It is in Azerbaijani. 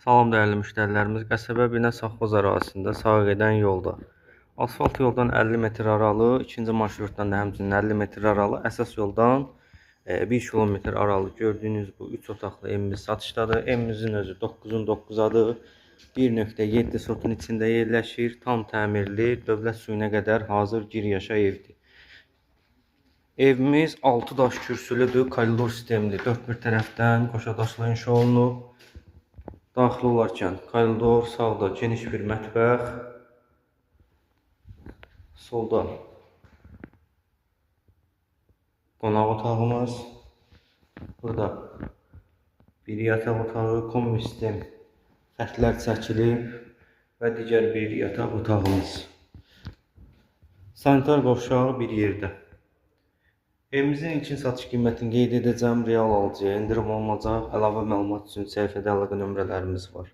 Salam dəyərli müştərilərimiz, Qəsəbə Binə Safxoz ərazisində sağa gedən yolda asfalt yoldan 50 metr aralı, ikinci marşrutdan da həmçinin 50 metr aralı, əsas yoldan 1 kilometr aralı gördüyünüz bu 3 otaqlı evimiz satışdadır. Evimizin özü 9'un 9-adır. 1.7 sotun içində yerləşir. Tam təmirli, dövlət suyuna qədər hazır gir yaşa evdir. Evimiz 6 daş kürsülüdür, koridor sistemli. 4 bir tərəfdən qoşadaşla inşa olunub. Daxil olarkən koridor, sağda geniş bir mətbəx, solda qonaq otağımız, burada bir yataq otağı, kombi sistem xətlər çəkilib və digər bir yataq otağımız. Sanitar qovşağı bir yerdə. Evimizin ilkin satış qiymətini qeyd edəcəm, real alıcıya endirim olunacaq. Əlavə məlumat üçün səhifədə əlaqə nömrələrimiz var.